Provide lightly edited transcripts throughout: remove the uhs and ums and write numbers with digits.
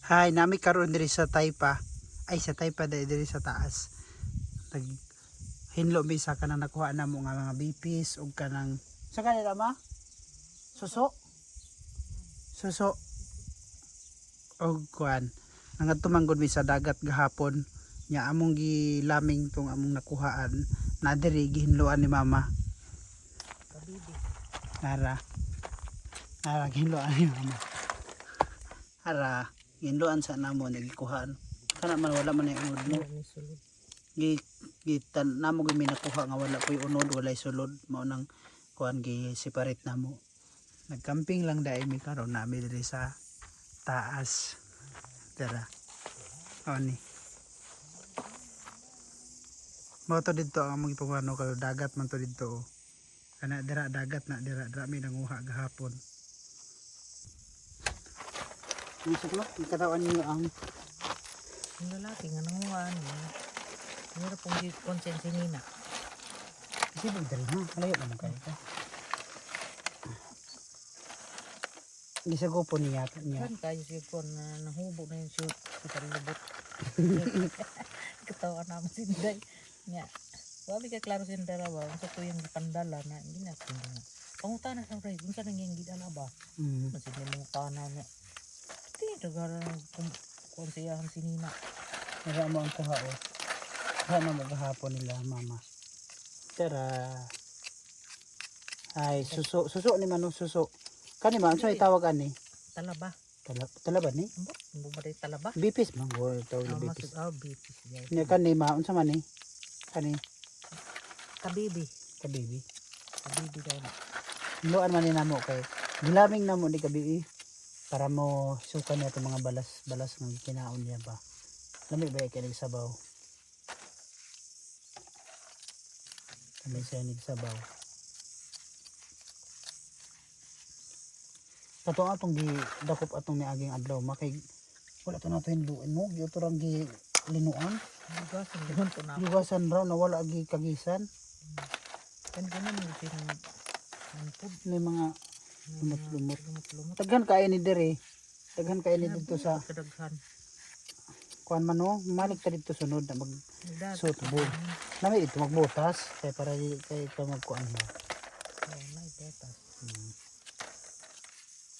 Hay, nami karon diri sa Taypa. Ay sa Taypa diri sa taas. Nag hinlo bisa ka na nakuha na mo nga mga bipis ug kanang sa kanila ma? Suso. Suso. Og kuan. Nga tumanggod mi sa dagat gahapon. Nya among gilaming tong among nakuhaan na diri gihinloan ni mama. Kabibi. Ara. Ara gihinloan ni mama. Ara. Ginloan sa namo nagikuhaan. Kana man wala man ay unod mo. Ni sulod. Gitan namo gyud nakuha nga wala koy unod, walay sulod, mao nang kuan gi separate namo. Nagcamping lang dai mi karon nami diri sa taas. Tara. Oni. Mao to didto ang among ipagano kay dagat man to didto. Kana dira dagat na dira mi nanguha gahapon. Misok lo, ikatawan niyo ang Ang lalaki nga nanguhaan niya. Meron pong konsensya nina. kasi diri ha, malayo naman kayo ka. Gisago po niya. Kan kayo siya po na nahubo na yung shoot. Kita lubot. Katawa naman sinday. Nga. Wabi ka klaro sinday ba? Kung sa tuyang pandala na. Hindi na sinday. Panguta na sa rin. Kung saan nang yung gidala ba? Masin na mga kana niya. Ito gara kung siyahan si Nina. Nara mo ang kuha o. Kuha na maghahapon nila mama. Tara. Ay, suso. Suso ni Mano, suso. Kani ba? Ang sa'yo tawag ani? Talaba. Talaba ni? Ang ba tayo talaba? Bipis man. Tawag na bipis. Bipis. Ni kani ma. Unsa man ni? Kani? Kabibi. Kabibi. Kabibi daw na. Luan man ni namo kay. Gilaming namo ni kabibi. Para mo sukan niya itong mga balas ng kinaon niya ba. Lamig ba yung nagsabaw? Kami siya nagsabaw. Katong atong gidakop atong niaging adlaw makay wala to nato hinluin mo gyud to rang gi linuan. Yugasan doon to na. Yugasan raw na wala gi kagisan. Kan ganun yung sinang pud. Ni mga lumot-lumot. Lumot-lumot. Daghan kay ni diri. Daghan kay ni dito sa Kadaghan. kuan man no, malik ta dito sunod na mag sutbo. Nami dito magbutas kay para kay magkuan mo. Oh, may betas.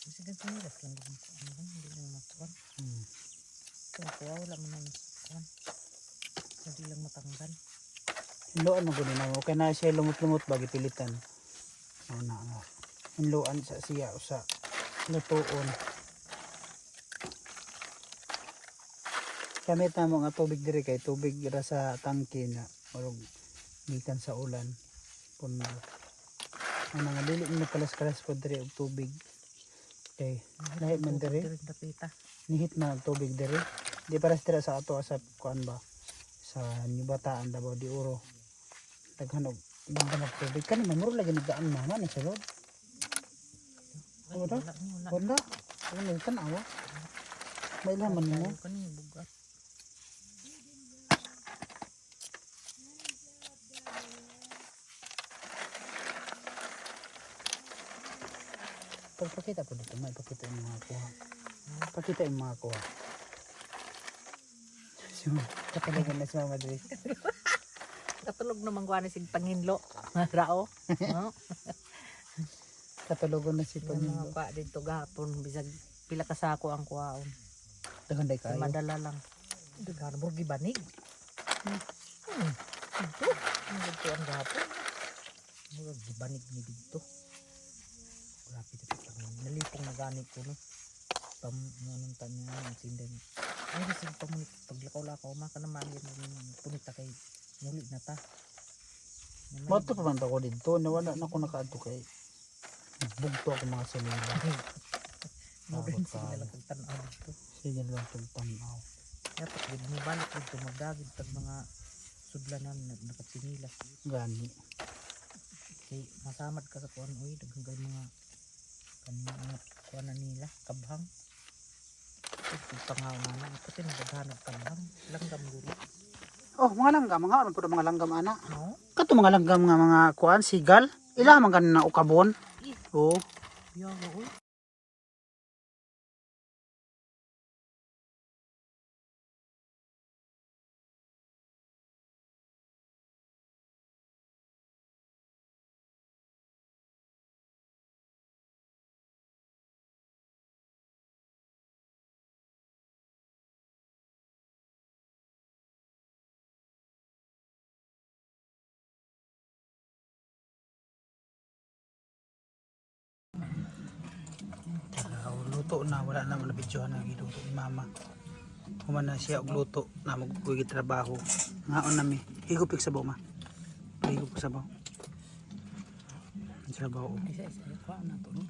Kasi ganito nila lang hindi na makuan. Kaya wala mo nang kuan. Hindi lang matanggal. Hinloan mo gud na mo kay na siya lumot-lumot bagi pilitan. Ano na. Hinloan sa siya sa lutuon. Gamit na mo nga tubig diri kay tubig ra sa tangke na orog gikan sa ulan. Puno. Ano nga dili mo kalas-kalas po diri og tubig. Okay. Nahit man diri. Nihit man ang tubig diri. Di para dira sa ato sa kuan ba sa Bataan Davao de Oro. Daghan og bandag tubig kani mamuro lagi nagdaan mama ni sulod. Wala. Wala. Wala kan awa. May laman mo. Kani bugat. Pagpakita po dito, may pakita yung mga kuha. Pakita yung mga kuha. So, katalagan na si Mama Dre. Katulog naman ko ani sig panginlo. Rao. No? Katulugon na si Yung Panginoon. mga pa dito gapon bisag pila ka sako ang kuhaon. Dagan day kayo. Madala lang. Dagan mo gibanig. Dito. Dito ang gapon. Mo gibanig ni dito. Grabe dito. Nalipong na gani ko no. Anong tanya ang sindan. Ay kasi pamunit paglakaw-lakaw maka naman yung punita kay muli na ta. Mato pa man ako dito. Nawala na ako nakaadto kay. Bugto ako mga sinila. Modern sige na lang pagtanaw dito. Sige lang pagtanaw. Dapat gid mo balik dito magdagid pag mga sudlanan na nakapinilas. Gani. Kay masamad ka sa kuan oy daghang mga kanina kuan na nila kabhang. Pangaw na na kasi naghanap kabhang langgam guro. Oh, mga langgam. Mga ano po mga langgam ana. No? Kato mga langgam nga mga kuan, sigal. Ila man ganun na ukabon. Oh. Yo, luto na, wala na malabidyohan na giluto ni mama. Human na siya og luto na magkugi trabaho. Ngaon nami. Higupik sa ma. Higupik sa baw. Sa baw. Isa-isa. Kuha na to, no?